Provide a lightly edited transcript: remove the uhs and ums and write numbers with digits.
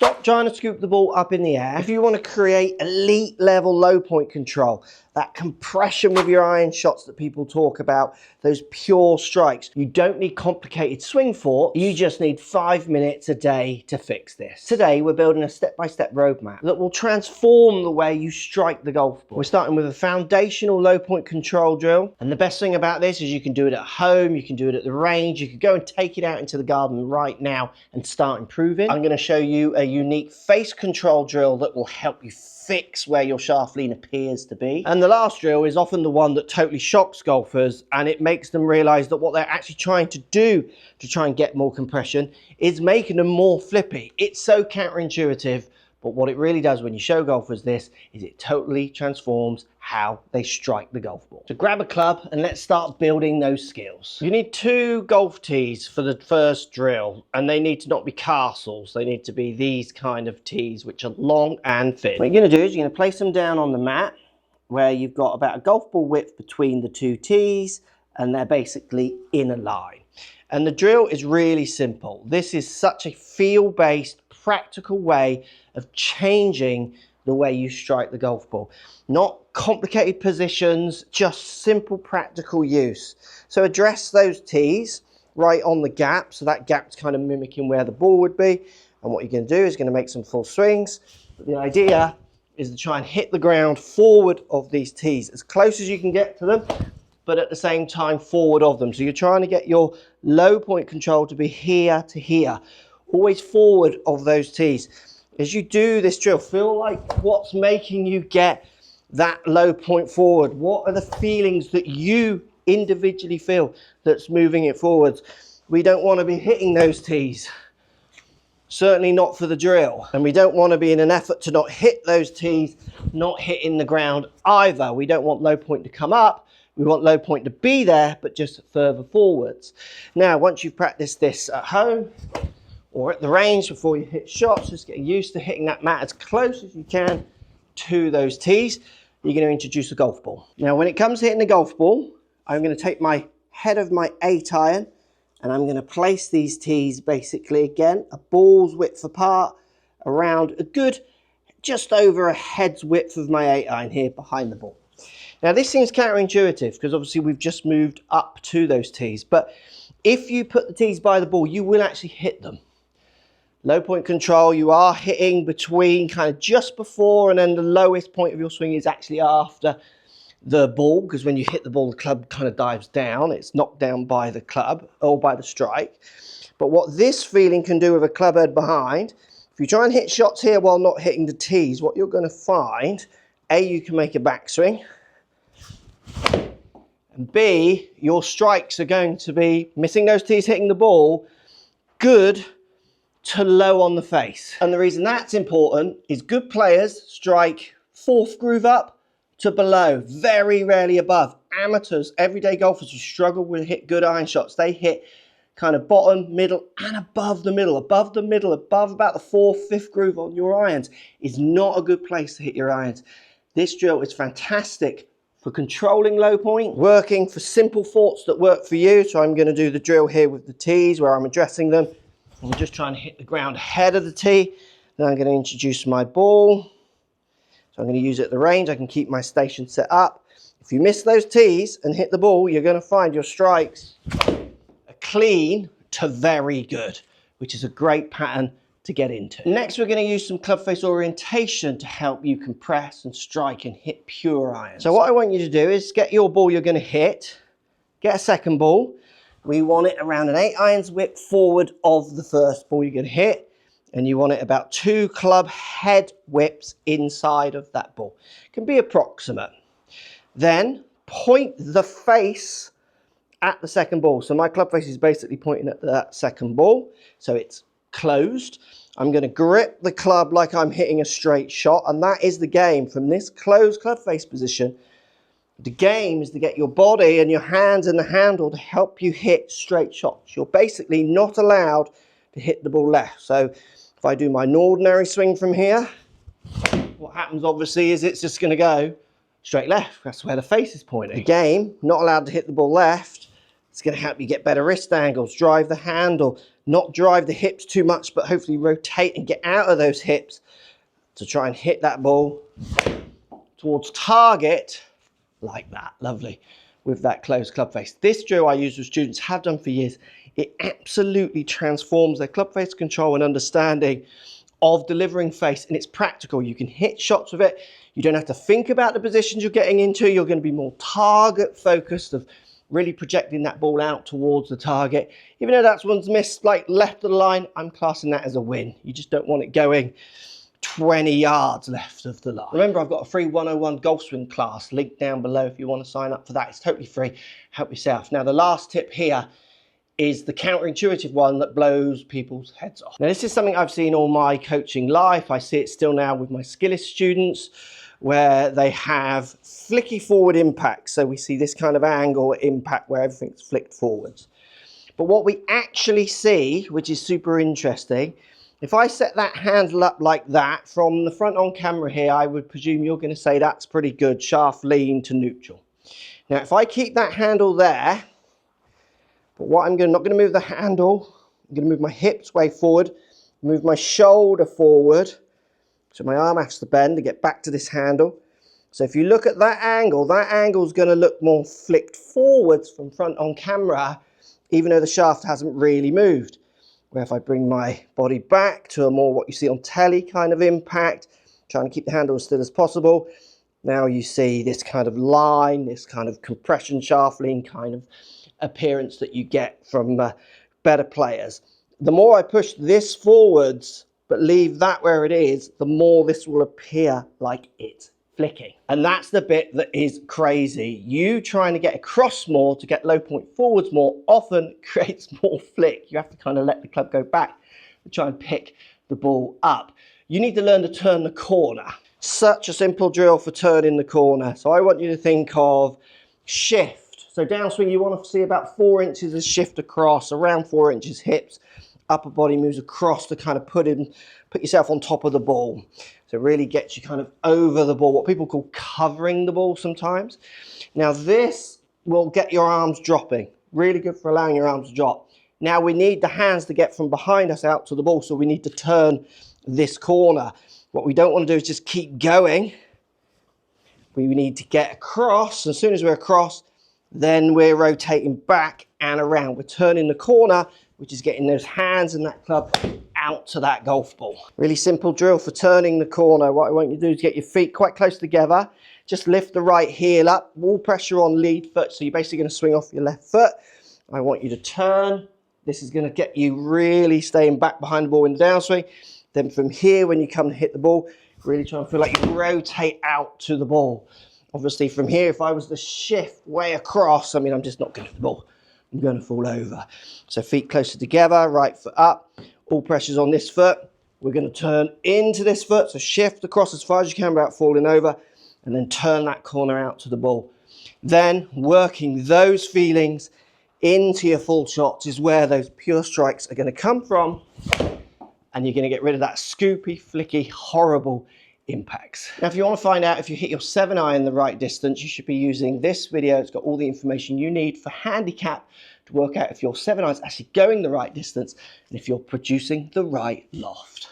Stop trying to scoop the ball up in the air. If you want to create elite level low point control, that compression with your iron shots that people talk about, those pure strikes, you don't need complicated swing thoughts. You just need 5 minutes a day to fix this. Today, we're building a step-by-step roadmap that will transform the way you strike the golf ball. We're starting with a foundational low point control drill. And the best thing about this is you can do it at home, you can do it at the range, you can go and take it out into the garden right now and start improving. I'm going to show you a unique face control drill that will help you fix where your shaft lean appears to be. And the last drill is often the one that totally shocks golfers, and it makes them realize that what they're actually trying to do to try and get more compression is making them more flippy. It's so counterintuitive, but what it really does when you show golfers this is it totally transforms how they strike the golf ball. So grab a club and let's start building those skills. You need 2 golf tees for the first drill, and they need to not be castles. They need to be these kind of tees, which are long and thin. What you're going to do is you're going to place them down on the mat where you've got about a golf ball width between the 2 tees, and they're basically in a line. And the drill is really simple. This is such a feel-based, practical way of changing the way you strike the golf ball. Not complicated positions, just simple practical use. So address those tees right on the gap, so that gap's kind of mimicking where the ball would be. And what you're going to do is going to make some full swings. But the idea is to try and hit the ground forward of these tees as close as you can get to them, but at the same time forward of them. So you're trying to get your low point control to be here to here, always forward of those tees. As you do this drill, feel like what's making you get that low point forward. What are the feelings that you individually feel that's moving it forwards? We don't want to be hitting those tees. Certainly not for the drill. And we don't want to be in an effort to not hit those tees, not hitting the ground either. We don't want low point to come up. We want low point to be there, but just further forwards. Now, once you've practiced this at home or at the range before you hit shots, just get used to hitting that mat as close as you can to those tees. You're going to introduce a golf ball. Now, when it comes to hitting the golf ball, I'm going to take my head of my 8 iron and I'm going to place these tees basically again a ball's width apart around a good just over a head's width of my 8 iron here behind the ball. Now, this seems counterintuitive because obviously we've just moved up to those tees, but if you put the tees by the ball, you will actually hit them. Low point control, you are hitting between kind of just before, and then the lowest point of your swing is actually after the ball, because when you hit the ball, the club kind of dives down. It's knocked down by the club or by the strike. But what this feeling can do with a club head behind, if you try and hit shots here while not hitting the tees, what you're going to find, A, you can make a backswing, and B, your strikes are going to be missing those tees, hitting the ball, good to low on the face. And the reason that's important is good players strike 4th groove up to below, very rarely above. Amateurs, everyday golfers who struggle with hit good iron shots, they hit kind of bottom, middle, and above the middle. Above the middle, above about the 4th, 5th groove on your irons is not a good place to hit your irons. This drill is fantastic for controlling low point, working for simple thoughts that work for you. So I'm going to do the drill here with the tees where I'm addressing them. I'm just trying to hit the ground ahead of the tee. Then I'm going to introduce my ball. So I'm going to use it at the range. I can keep my station set up. If you miss those tees and hit the ball, you're going to find your strikes are clean to very good, which is a great pattern to get into. Next, we're going to use some club face orientation to help you compress and strike and hit pure irons. So what I want you to do is get your ball you're going to hit, get a second ball. We want it around an 8 irons width forward of the first ball you're going to hit, and you want it about 2 club head widths inside of that ball. It can be approximate. Then point the face at the second ball. So my club face is basically pointing at that second ball, so it's closed. I'm going to grip the club like I'm hitting a straight shot, and that is the game. From this closed club face position, the game is to get your body and your hands in the handle to help you hit straight shots. You're basically not allowed to hit the ball left. So if I do my ordinary swing from here, what happens obviously is it's just going to go straight left. That's where the face is pointing. The game, not allowed to hit the ball left. It's going to help you get better wrist angles, drive the handle, not drive the hips too much, but hopefully rotate and get out of those hips to try and hit that ball towards target like that. Lovely. With that closed club face. This drill I use with students, have done for years. It absolutely transforms their club face control and understanding of delivering face, and it's practical. You can hit shots with it. You don't have to think about the positions you're getting into. You're going to be more target focused of really projecting that ball out towards the target. Even though that one's missed like left of the line, I'm classing that as a win. You just don't want it going 20 yards left of the line. Remember, I've got a free 101 golf swing class linked down below if you want to sign up for that. It's totally free. Help yourself. Now, the last tip here is the counterintuitive one that blows people's heads off. Now, this is something I've seen all my coaching life. I see it still now with my skillist students where they have flicky forward impact. So we see this kind of angle impact where everything's flicked forwards. But what we actually see, which is super interesting, if I set that handle up like that from the front on camera here, I would presume you're going to say that's pretty good, shaft lean to neutral. Now, if I keep that handle there, but what I'm not going to move the handle, I'm going to move my hips way forward, move my shoulder forward, so my arm has to bend to get back to this handle. So if you look at that angle is going to look more flicked forwards from front on camera, even though the shaft hasn't really moved. Where if I bring my body back to a more what you see on telly kind of impact, trying to keep the handle as still as possible, now you see this kind of line, this kind of compression shaft lean kind of appearance that you get from better players. The more I push this forwards, but leave that where it is, the more this will appear like it's flicking. And that's the bit that is crazy. You trying to get across more to get low point forwards more often creates more flick. You have to kind of let the club go back and try and pick the ball up. You need to learn to turn the corner. Such a simple drill for turning the corner. So I want you to think of shift. So downswing, you want to see about 4 inches of shift across, around 4 inches hips. Upper body moves across to kind of put yourself on top of the ball. So it really gets you kind of over the ball, what people call covering the ball sometimes. Now this will get your arms dropping. Really good for allowing your arms to drop. Now we need the hands to get from behind us out to the ball, so we need to turn this corner. What we don't want to do is just keep going. We need to get across. As soon as we're across, then we're rotating back and around. We're turning the corner, which is getting those hands and that club out to that golf ball. Really simple drill for turning the corner. What I want you to do is get your feet quite close together. Just lift the right heel up, wall pressure on lead foot. So you're basically going to swing off your left foot. I want you to turn. This is going to get you really staying back behind the ball in the downswing. Then from here, when you come to hit the ball, really try and feel like you rotate out to the ball. Obviously from here, if I was to shift way across, I mean, I'm just not going to hit the ball. I'm going to fall over. So feet closer together, right foot up, all pressures on this foot. We're going to turn into this foot, so shift across as far as you can without falling over, and then turn that corner out to the ball. Then working those feelings into your full shots is where those pure strikes are going to come from, and you're going to get rid of that scoopy, flicky, horrible impacts. Now, if you want to find out if you hit your 7-iron the right distance, you should be using this video. It's got all the information you need for handicap to work out if your 7-iron is actually going the right distance and if you're producing the right loft.